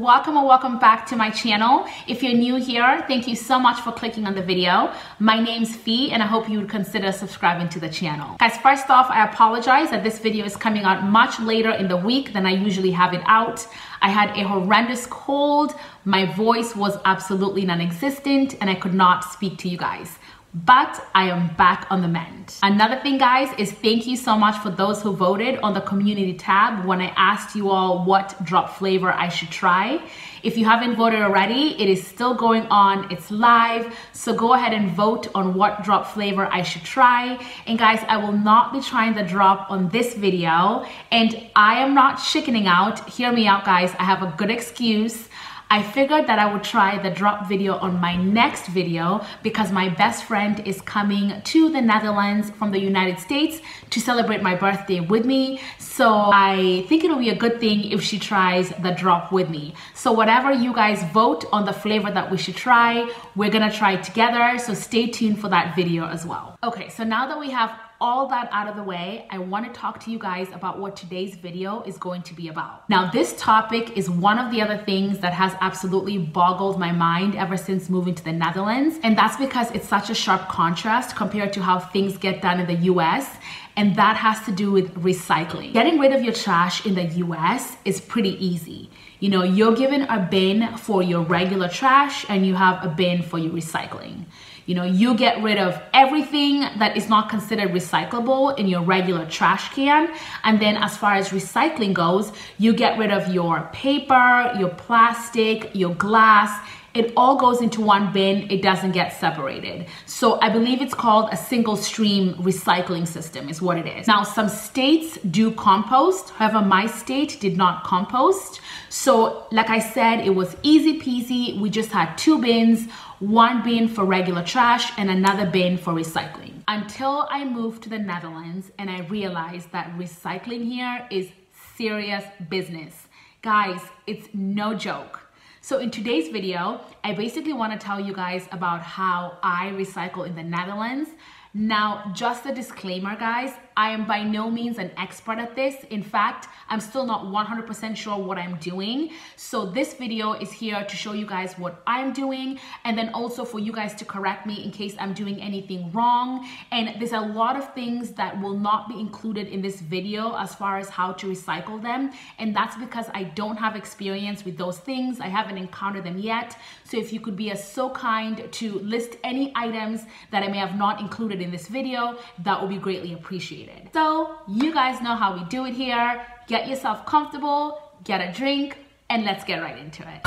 welcome and welcome back to my channel. If you're new here, thank you so much for clicking on the video. My name's Fee and I hope you would consider subscribing to the channel. Guys, first off, I apologize that this video is coming out much later in the week than I usually have it out. I had a horrendous cold, my voice was absolutely non-existent and I could not speak to you guys. But I am back on the mend. Another thing, guys, is thank you so much for those who voted on the community tab when I asked you all what drop flavor I should try. If you haven't voted already, it is still going on. It's live. So go ahead and vote on what drop flavor I should try. And guys, I will not be trying the drop on this video. And I am not chickening out. Hear me out, guys. I have a good excuse. I figured that I would try the drop video on my next video because my best friend is coming to the Netherlands from the United States to celebrate my birthday with me. So I think it'll be a good thing if she tries the drop with me. So whatever you guys vote on the flavor that we should try, we're gonna try it together. So stay tuned for that video as well. Okay, so now that we have all that out of the way, I want to talk to you guys about what today's video is going to be about. Now, this topic is one of the other things that has absolutely boggled my mind ever since moving to the Netherlands. And that's because it's such a sharp contrast compared to how things get done in the US. And that has to do with recycling. Getting rid of your trash in the US is pretty easy. You know, you're given a bin for your regular trash and you have a bin for your recycling. You know, you get rid of everything that is not considered recyclable in your regular trash can. And then as far as recycling goes, you get rid of your paper, your plastic, your glass. It all goes into one bin. It doesn't get separated. So I believe it's called a single stream recycling system is what it is. Now, some states do compost. However, my state did not compost. So like I said, it was easy peasy. We just had two bins, one bin for regular trash and another bin for recycling. Until I moved to the Netherlands and I realized that recycling here is serious business. Guys, it's no joke. So in today's video, I basically want to tell you guys about how I recycle in the Netherlands. Now, just a disclaimer, guys, I am by no means an expert at this. In fact, I'm still not 100% sure what I'm doing. So this video is here to show you guys what I'm doing and then also for you guys to correct me in case I'm doing anything wrong. And there's a lot of things that will not be included in this video as far as how to recycle them. And that's because I don't have experience with those things. I haven't encountered them yet. So if you could be so kind to list any items that I may have not included in this video, that would be greatly appreciated. So you guys know how we do it here. Get yourself comfortable, get a drink, and let's get right into it.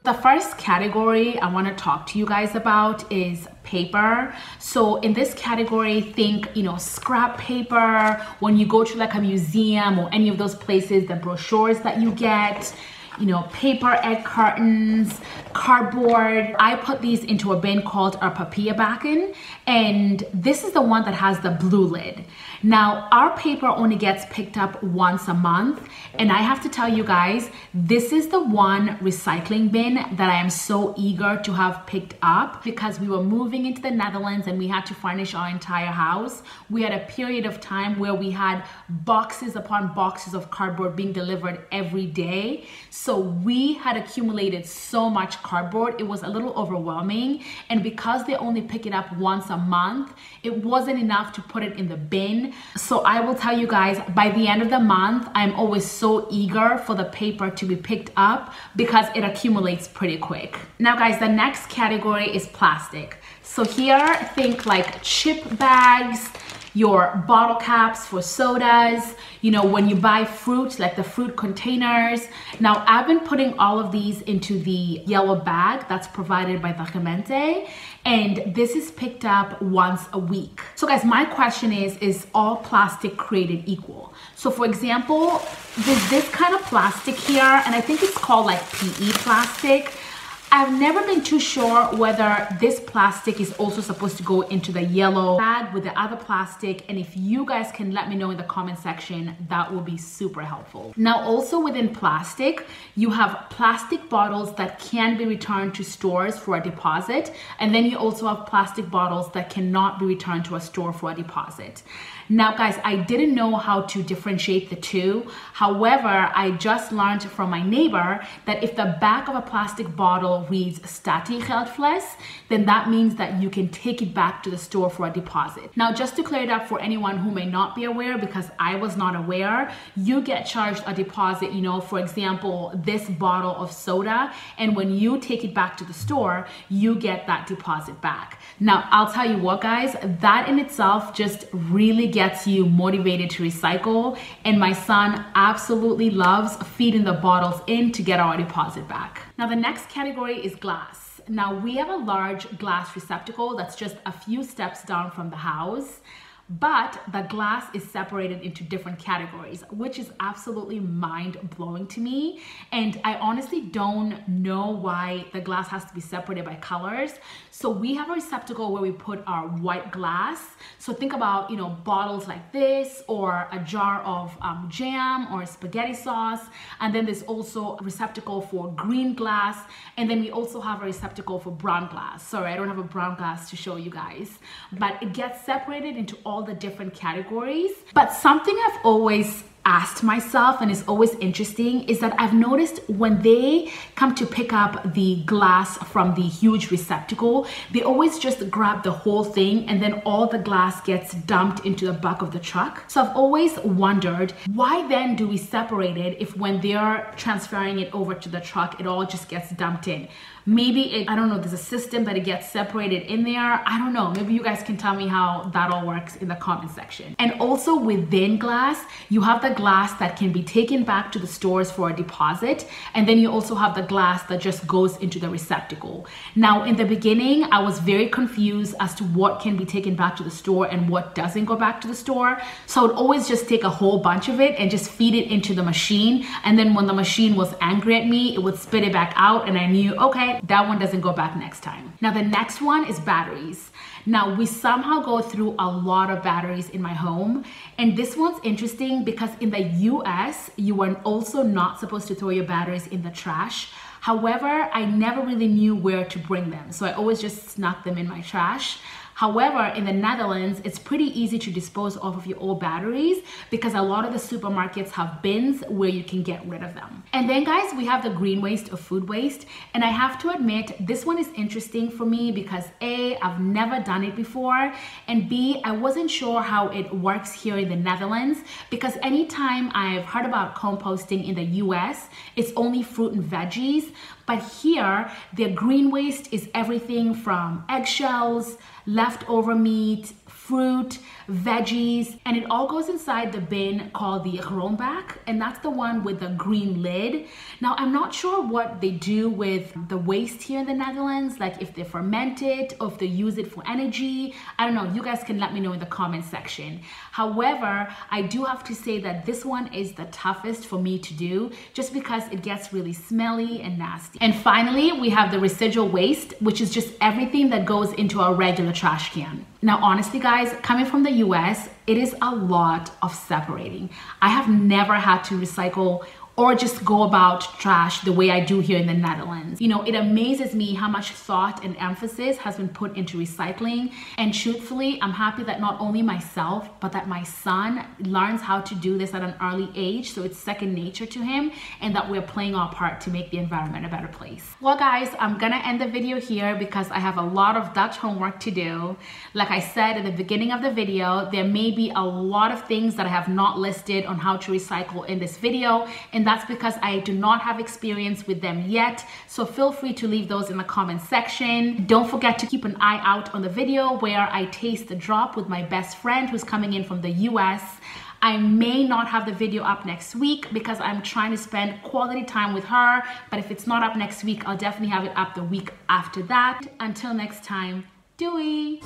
The first category I want to talk to you guys about is paper. So in this category, think, you know, scrap paper. When you go to like a museum or any of those places, the brochures that you get, you know, paper egg cartons, cardboard. I put these into a bin called our papierbakken, and this is the one that has the blue lid. Now, our paper only gets picked up once a month, and I have to tell you guys, this is the one recycling bin that I am so eager to have picked up because we were moving into the Netherlands and we had to furnish our entire house. We had a period of time where we had boxes upon boxes of cardboard being delivered every day. So we had accumulated so much cardboard, it was a little overwhelming. And because they only pick it up once a month, it wasn't enough to put it in the bin. So I will tell you guys, by the end of the month, I'm always so eager for the paper to be picked up because it accumulates pretty quick. Now guys, the next category is plastic. So here, think like chip bags, your bottle caps for sodas, you know, when you buy fruit, like the fruit containers. Now, I've been putting all of these into the yellow bag that's provided by the Gemeente, and this is picked up once a week. So guys, my question is all plastic created equal? So for example, there's this kind of plastic here, and I think it's called like PE plastic. I've never been too sure whether this plastic is also supposed to go into the yellow bag with the other plastic, and if you guys can let me know in the comment section, that will be super helpful. Now, also within plastic, you have plastic bottles that can be returned to stores for a deposit, and then you also have plastic bottles that cannot be returned to a store for a deposit. Now guys, I didn't know how to differentiate the two. However, I just learned from my neighbor that if the back of a plastic bottle reads Statigeldfles, then that means that you can take it back to the store for a deposit. Now, just to clear it up for anyone who may not be aware, because I was not aware, you get charged a deposit, you know, for example, this bottle of soda, and when you take it back to the store, you get that deposit back. Now, I'll tell you what guys, that in itself just really gets you motivated to recycle, and my son absolutely loves feeding the bottles in to get our deposit back. Now, the next category is glass. Now, we have a large glass receptacle that's just a few steps down from the house, but the glass is separated into different categories, which is absolutely mind-blowing to me. And I honestly don't know why the glass has to be separated by colors. So we have a receptacle where we put our white glass. So think about, you know, bottles like this, or a jar of jam or spaghetti sauce. And then there's also a receptacle for green glass. And then we also have a receptacle for brown glass. Sorry, I don't have a brown glass to show you guys, but it gets separated into all the different categories. But something I've always asked myself, and it's always interesting, is that I've noticed when they come to pick up the glass from the huge receptacle, they always just grab the whole thing, and then all the glass gets dumped into the back of the truck. So I've always wondered, why then do we separate it if when they're transferring it over to the truck, it all just gets dumped in? Maybe I don't know, there's a system that it gets separated in there. I don't know, maybe you guys can tell me how that all works in the comment section. And also within glass, you have the glass that can be taken back to the stores for a deposit, and then you also have the glass that just goes into the receptacle. Now, in the beginning, I was very confused as to what can be taken back to the store and what doesn't go back to the store. So I would always just take a whole bunch of it and just feed it into the machine, and then when the machine was angry at me, it would spit it back out, and I knew, okay, that one doesn't go back next time. Now, the next one is batteries. Now, we somehow go through a lot of batteries in my home, and this one's interesting because in the US, you are also not supposed to throw your batteries in the trash. However, I never really knew where to bring them, so I always just snuck them in my trash. However, in the Netherlands, it's pretty easy to dispose of your old batteries because a lot of the supermarkets have bins where you can get rid of them. And then guys, we have the green waste or food waste. And I have to admit, this one is interesting for me because A, I've never done it before, and B, I wasn't sure how it works here in the Netherlands because anytime I've heard about composting in the US, it's only fruit and veggies. But here, their green waste is everything from eggshells, leftover meat, fruit, veggies, and it all goes inside the bin called the grondbak, and that's the one with the green lid. Now, I'm not sure what they do with the waste here in the Netherlands, like if they ferment it or if they use it for energy. I don't know, you guys can let me know in the comment section. However, I do have to say that this one is the toughest for me to do just because it gets really smelly and nasty. And finally, we have the residual waste, which is just everything that goes into a regular trash can. Now, honestly, guys, coming from the US, it is a lot of separating. I have never had to recycle or just go about trash the way I do here in the Netherlands. You know, it amazes me how much thought and emphasis has been put into recycling. And truthfully, I'm happy that not only myself, but that my son learns how to do this at an early age, so it's second nature to him, and that we're playing our part to make the environment a better place. Well guys, I'm gonna end the video here because I have a lot of Dutch homework to do. Like I said at the beginning of the video, there may be a lot of things that I have not listed on how to recycle in this video, and that's because I do not have experience with them yet. So feel free to leave those in the comment section. Don't forget to keep an eye out on the video where I taste the drop with my best friend who's coming in from the US. I may not have the video up next week because I'm trying to spend quality time with her, but if it's not up next week, I'll definitely have it up the week after that. Until next time, doei!